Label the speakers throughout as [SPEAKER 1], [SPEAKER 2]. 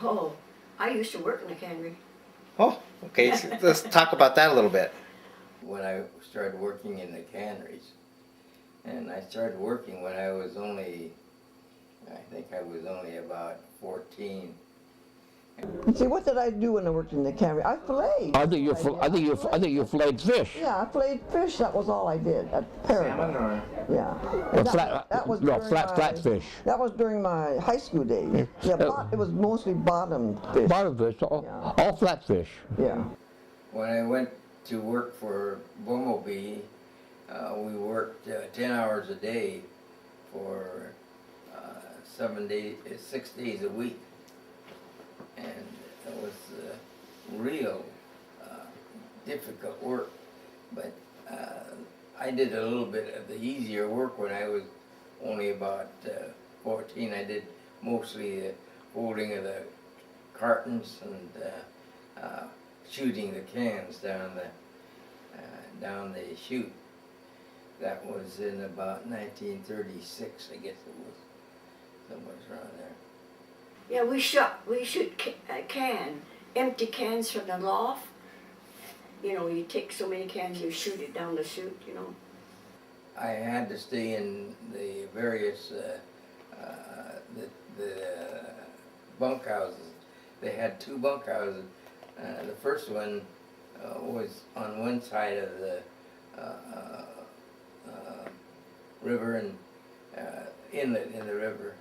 [SPEAKER 1] Oh, I used to work in the cannery.
[SPEAKER 2] Oh, okay. So let's talk about that a little bit.
[SPEAKER 3] When I started working in the canneries, and I started working when I was only, I think I was only about 14.
[SPEAKER 4] See, what did I do when I worked in the cannery? I filleted.
[SPEAKER 5] I think you filleted fish.
[SPEAKER 4] Yeah, I filleted fish. That was all I did at Paradise.
[SPEAKER 2] Or?
[SPEAKER 4] Yeah.
[SPEAKER 5] Or
[SPEAKER 4] That was
[SPEAKER 5] flat fish.
[SPEAKER 4] That was during my high school days. Yeah, it was mostly bottom fish.
[SPEAKER 5] Bottom fish, all flat fish.
[SPEAKER 4] Yeah.
[SPEAKER 3] When I went to work for Bumblebee, we worked 10 hours a day for 6 days a week. And it was real difficult work, but I did a little bit of the easier work when I was only about 14. I did mostly the folding of the cartons and shooting the cans down the chute. That was in about 1936, I guess it was, somewhere around there.
[SPEAKER 1] Yeah, we shoot empty cans from the loft. You know, you take so many cans, you shoot it down the chute, you know.
[SPEAKER 3] I had to stay in the various the bunkhouses. They had 2 bunkhouses. The first one was on one side of the river and inlet in the river,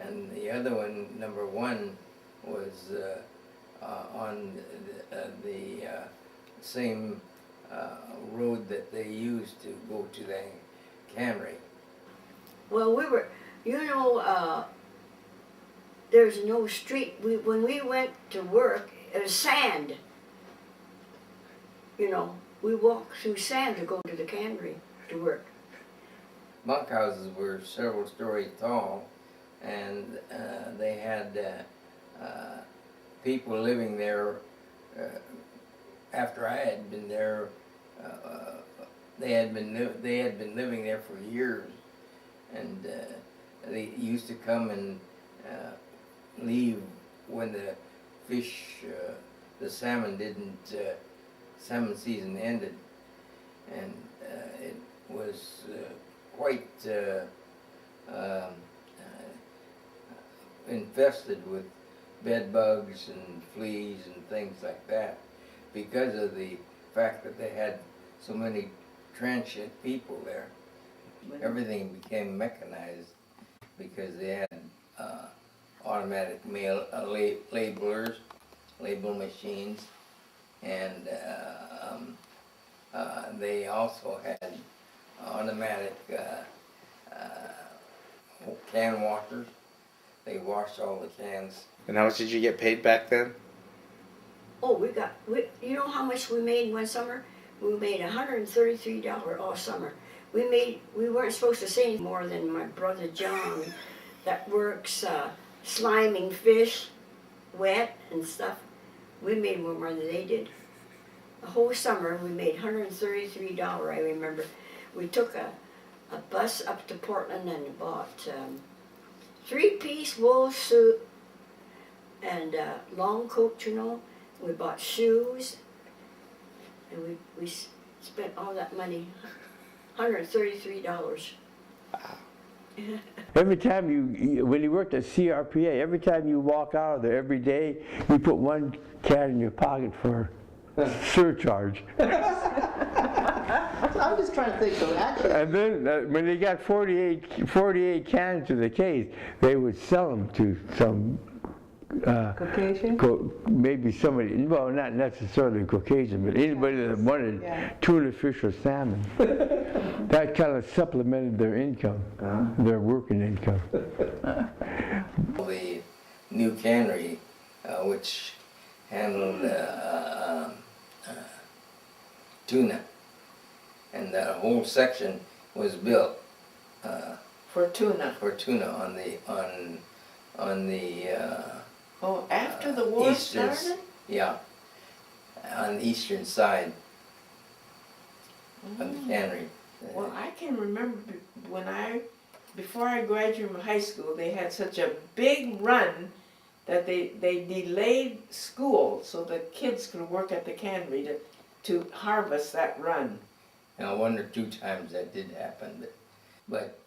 [SPEAKER 3] and the other one, number 1, was on the same road that they used to go to the cannery.
[SPEAKER 1] Well, we were, you know, there's no street. When we went to work, it was sand. You know, we walked through sand to go to the cannery to work.
[SPEAKER 3] Bunkhouses were several stories tall, and they had people living there. After I had been there, they had been living there for years, and they used to come and leave when the fish, the salmon salmon season ended, and it was quite infested with bed bugs and fleas and things like that, because of the fact that they had so many transient people there. Everything became mechanized because they had automatic labelers, label machines, and they also had automatic can washers. They washed all the cans.
[SPEAKER 2] And how much did you get paid back then?
[SPEAKER 1] Oh, you know how much we made one summer? We made $133 all summer. We weren't supposed to say any more than my brother John that works sliming fish, wet and stuff. We made more than they did. The whole summer we made $133, I remember. We took a bus up to Portland and bought 3-piece wool suit and long coat, you know. We bought shoes, and we spent all that money, $133.
[SPEAKER 5] Every time when you worked at CRPA, every time you walk out of there every day, you put 1 can in your pocket for surcharge.
[SPEAKER 4] I'm just trying to think of actually.
[SPEAKER 5] And then when they got 48 cans to the case, they would sell them to some
[SPEAKER 4] Caucasian?
[SPEAKER 5] maybe somebody, well, not necessarily Caucasian, but anybody that wanted tuna fish or salmon. That kind of supplemented their income, their working income.
[SPEAKER 3] The new cannery, which handled tuna, and that whole section was built
[SPEAKER 6] for tuna.
[SPEAKER 3] On the
[SPEAKER 6] After the war
[SPEAKER 3] eastern,
[SPEAKER 6] started?
[SPEAKER 3] yeah, on the eastern side of the cannery.
[SPEAKER 6] Well, I can remember before I graduated from high school, they had such a big run that they delayed school so the kids could work at the cannery to harvest that run.
[SPEAKER 3] Now, one or two times that did happen, but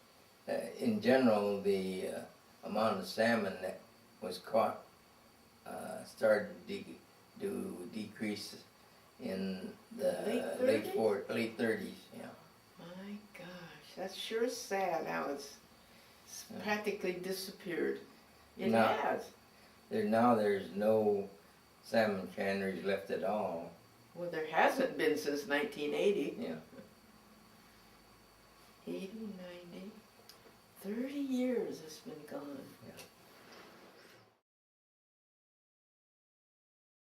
[SPEAKER 3] in general, the amount of salmon that was caught started to decrease in the
[SPEAKER 6] Late 30s?
[SPEAKER 3] late 30s. Yeah.
[SPEAKER 6] My gosh, that's sure sad how it's practically disappeared. It
[SPEAKER 3] No.
[SPEAKER 6] has.
[SPEAKER 3] There's no salmon canneries left at all.
[SPEAKER 6] Well, there hasn't been since 1980.
[SPEAKER 3] Yeah.
[SPEAKER 6] 80, 90, 30 years it's been gone.
[SPEAKER 3] Yeah.